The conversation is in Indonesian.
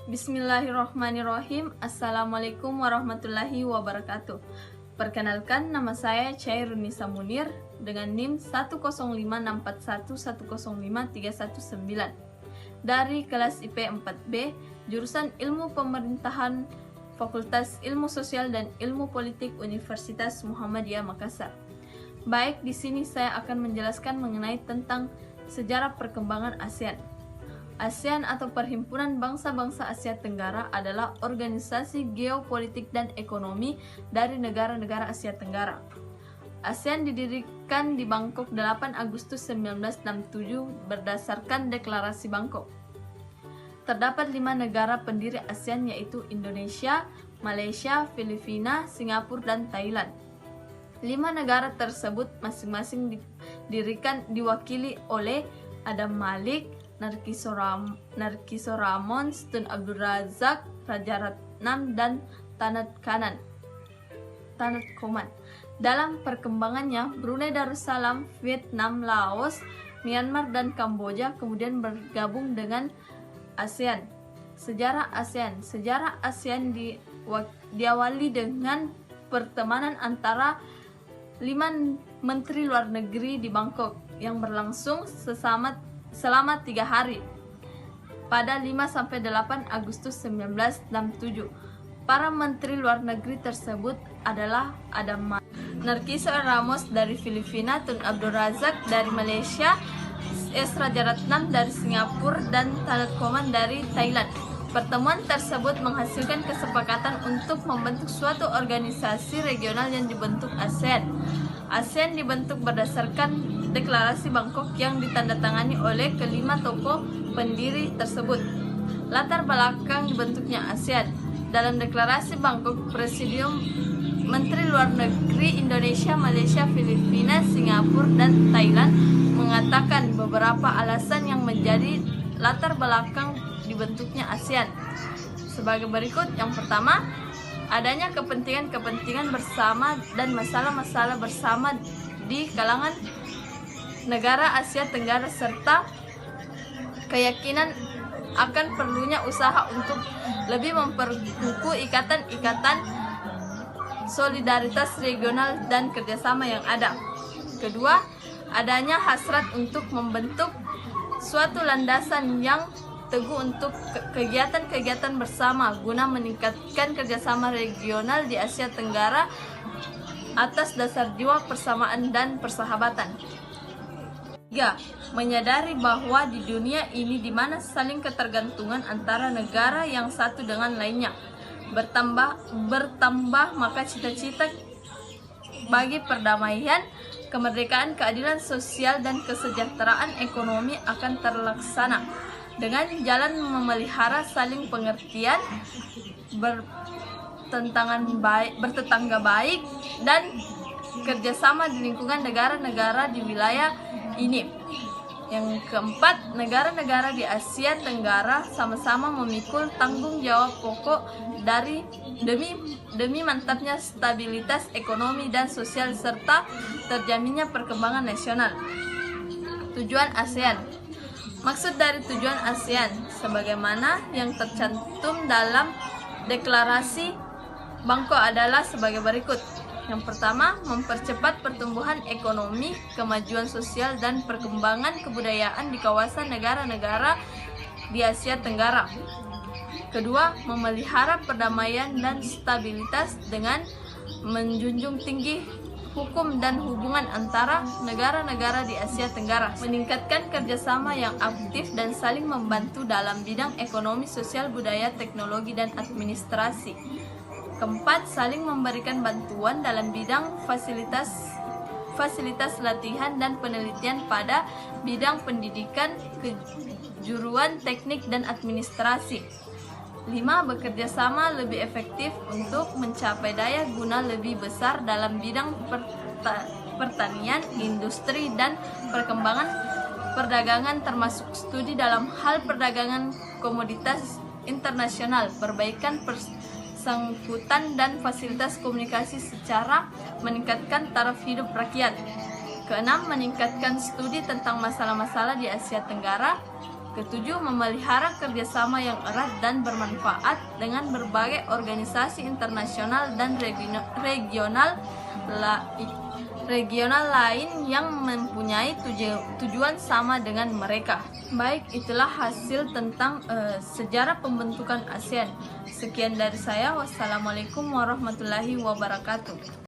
Bismillahirrahmanirrahim. Assalamualaikum warahmatullahi wabarakatuh. Perkenalkan, nama saya Chairunisa Munir dengan NIM 10564110539 dari kelas IP 4B, jurusan Ilmu Pemerintahan, Fakultas Ilmu Sosial dan Ilmu Politik Universitas Muhammadiyah Makassar. Baik, di sini saya akan menjelaskan mengenai tentang sejarah perkembangan ASEAN. ASEAN atau Perhimpunan Bangsa-Bangsa Asia Tenggara adalah organisasi geopolitik dan ekonomi dari negara-negara Asia Tenggara. ASEAN didirikan di Bangkok 8 Agustus 1967 berdasarkan Deklarasi Bangkok. Terdapat 5 negara pendiri ASEAN, yaitu Indonesia, Malaysia, Filipina, Singapura, dan Thailand. 5 negara tersebut masing-masing diwakili oleh Adam Malik, Narkiso Ramon, Tun Abdul Razak, Raja Ratnam, dan Tanat Koman. Dalam perkembangannya, Brunei Darussalam, Vietnam, Laos, Myanmar, dan Kamboja kemudian bergabung dengan ASEAN. Sejarah ASEAN diawali dengan pertemanan antara 5 menteri luar negeri di Bangkok yang berlangsung selama 3 hari pada 5-8 Agustus 1967. Para menteri luar negeri tersebut adalah Adam Malik, Narkiso Ramos dari Filipina, Tun Abdul Razak dari Malaysia, S. Rajaratnam dari Singapura, dan Tanat Koman dari Thailand. Pertemuan tersebut menghasilkan kesepakatan untuk membentuk suatu organisasi regional yang dibentuk ASEAN. ASEAN dibentuk berdasarkan Deklarasi Bangkok yang ditandatangani oleh kelima tokoh pendiri tersebut. Latar belakang dibentuknya ASEAN. Dalam Deklarasi Bangkok, Presidium Menteri Luar Negeri Indonesia, Malaysia, Filipina, Singapura, dan Thailand mengatakan beberapa alasan yang menjadi latar belakang dibentuknya ASEAN sebagai berikut. Yang pertama, adanya kepentingan bersama dan masalah-masalah bersama di kalangan negara Asia Tenggara serta keyakinan akan perlunya usaha untuk lebih memperkukuh ikatan-ikatan solidaritas regional dan kerjasama yang ada. Kedua, adanya hasrat untuk membentuk suatu landasan yang teguh untuk kegiatan-kegiatan bersama guna meningkatkan kerjasama regional di Asia Tenggara atas dasar jiwa persamaan dan persahabatan. 3. Menyadari bahwa di dunia ini di mana saling ketergantungan antara negara yang satu dengan lainnya bertambah maka cita-cita bagi perdamaian, kemerdekaan, keadilan sosial, dan kesejahteraan ekonomi akan terlaksana dengan jalan memelihara saling pengertian, bertetangga baik, dan kerjasama di lingkungan negara-negara di wilayah ini. Yang keempat, negara-negara di Asia Tenggara sama-sama memikul tanggung jawab pokok demi mantapnya stabilitas ekonomi dan sosial serta terjaminnya perkembangan nasional. Tujuan ASEAN. Maksud dari tujuan ASEAN sebagaimana yang tercantum dalam Deklarasi Bangkok adalah sebagai berikut. Yang pertama, mempercepat pertumbuhan ekonomi, kemajuan sosial, dan perkembangan kebudayaan di kawasan negara-negara di Asia Tenggara. Kedua, memelihara perdamaian dan stabilitas dengan menjunjung tinggi hukum dan hubungan antara negara-negara di Asia Tenggara, meningkatkan kerjasama yang aktif dan saling membantu dalam bidang ekonomi, sosial, budaya, teknologi, dan administrasi. Keempat, saling memberikan bantuan dalam bidang fasilitas latihan dan penelitian pada bidang pendidikan, kejuruan, teknik, dan administrasi. 5. Bekerja sama lebih efektif untuk mencapai daya guna lebih besar dalam bidang pertanian, industri, dan perkembangan perdagangan termasuk studi dalam hal perdagangan komoditas internasional, perbaikan persangkutan dan fasilitas komunikasi secara meningkatkan taraf hidup rakyat. Keenam, meningkatkan studi tentang masalah-masalah di Asia Tenggara. Ketujuh, memelihara kerjasama yang erat dan bermanfaat dengan berbagai organisasi internasional dan regional lain yang mempunyai tujuan sama dengan mereka. Baik, itulah hasil tentang sejarah pembentukan ASEAN. Sekian dari saya. Wassalamualaikum warahmatullahi wabarakatuh.